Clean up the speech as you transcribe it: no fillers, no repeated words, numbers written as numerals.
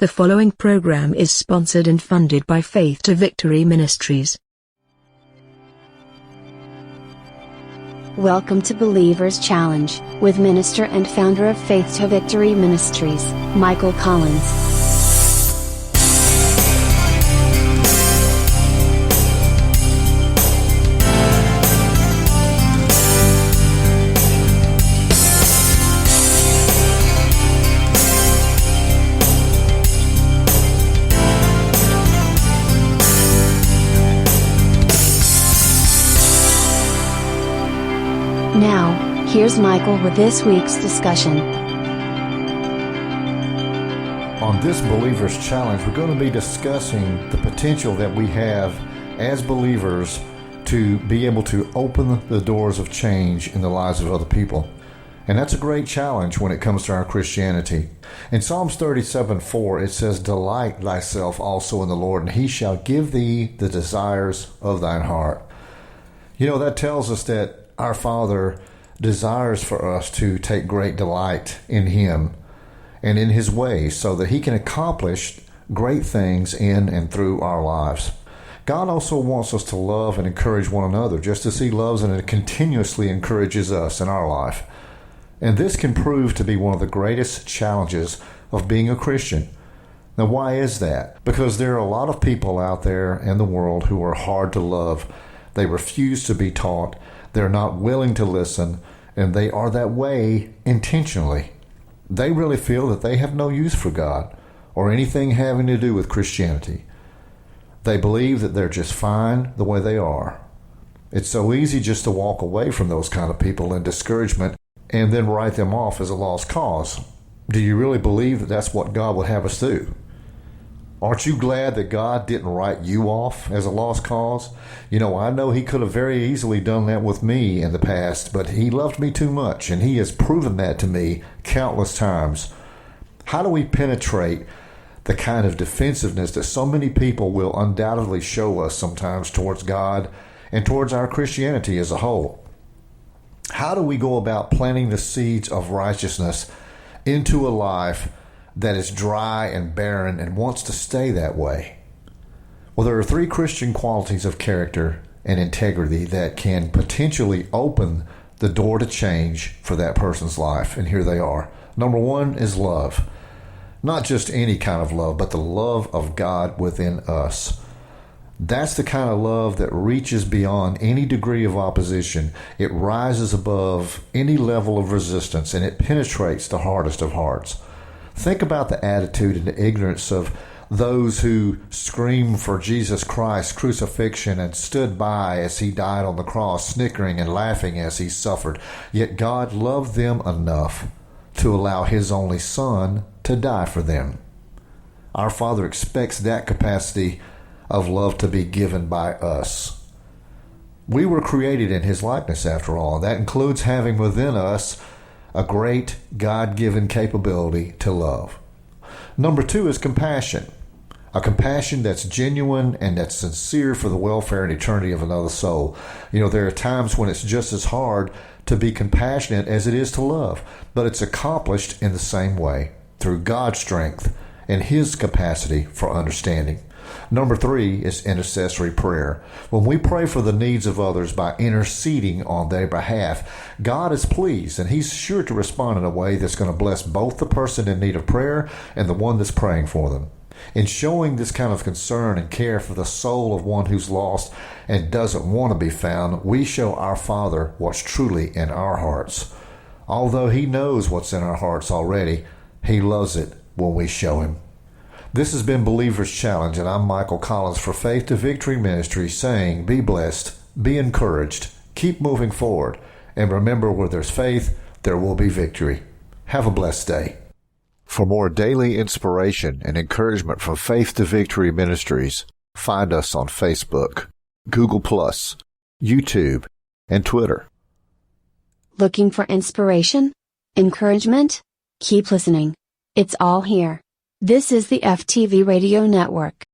The following program is sponsored and funded by Faith to Victory Ministries. Welcome to Believer's Challenge, with minister and founder of Faith to Victory Ministries, Michael Collins. Now, here's Michael with this week's discussion. On this Believer's Challenge, we're going to be discussing the potential that we have as believers to be able to open the doors of change in the lives of other people. And that's a great challenge when it comes to our Christianity. In Psalms 37:4, it says, "Delight thyself also in the Lord, and he shall give thee the desires of thine heart." You know, that tells us that our Father desires for us to take great delight in Him and in His ways so that He can accomplish great things in and through our lives. God also wants us to love and encourage one another, just as He loves and continuously encourages us in our life. And this can prove to be one of the greatest challenges of being a Christian. Now, why is that? Because there are a lot of people out there in the world who are hard to love. They refuse to be taught. They're not willing to listen, and they are that way intentionally. They really feel that they have no use for God or anything having to do with Christianity. They believe that they're just fine the way they are. It's so easy just to walk away from those kind of people in discouragement and then write them off as a lost cause. Do you really believe that that's what God would have us do? Aren't you glad that God didn't write you off as a lost cause? You know, I know He could have very easily done that with me in the past, but He loved me too much, and He has proven that to me countless times. How do we penetrate the kind of defensiveness that so many people will undoubtedly show us sometimes towards God and towards our Christianity as a whole? How do we go about planting the seeds of righteousness into a life that is dry and barren and wants to stay that way? Well, there are three Christian qualities of character and integrity that can potentially open the door to change for that person's life, and here they are. Number one is love. Not just any kind of love, but the love of God within us. That's the kind of love that reaches beyond any degree of opposition. It rises above any level of resistance, and it penetrates the hardest of hearts. Think about the attitude and the ignorance of those who screamed for Jesus Christ's crucifixion and stood by as He died on the cross, snickering and laughing as He suffered. Yet God loved them enough to allow His only Son to die for them. Our Father expects that capacity of love to be given by us. We were created in His likeness, after all. That includes having within us a great God-given capability to love. Number two is compassion. A compassion that's genuine and that's sincere for the welfare and eternity of another soul. You know, there are times when it's just as hard to be compassionate as it is to love, but it's accomplished in the same way, through God's strength and His capacity for understanding. Number three is intercessory prayer. When we pray for the needs of others by interceding on their behalf, God is pleased, and He's sure to respond in a way that's going to bless both the person in need of prayer and the one that's praying for them. In showing this kind of concern and care for the soul of one who's lost and doesn't want to be found, we show our Father what's truly in our hearts. Although He knows what's in our hearts already, He loves it when we show Him. This has been Believer's Challenge, and I'm Michael Collins for Faith to Victory Ministry, saying, be blessed, be encouraged, keep moving forward, and remember, where there's faith, there will be victory. Have a blessed day. For more daily inspiration and encouragement from Faith to Victory Ministries, find us on Facebook, Google+, YouTube, and Twitter. Looking for inspiration? Encouragement? Keep listening. It's all here. This is the FTV Radio Network.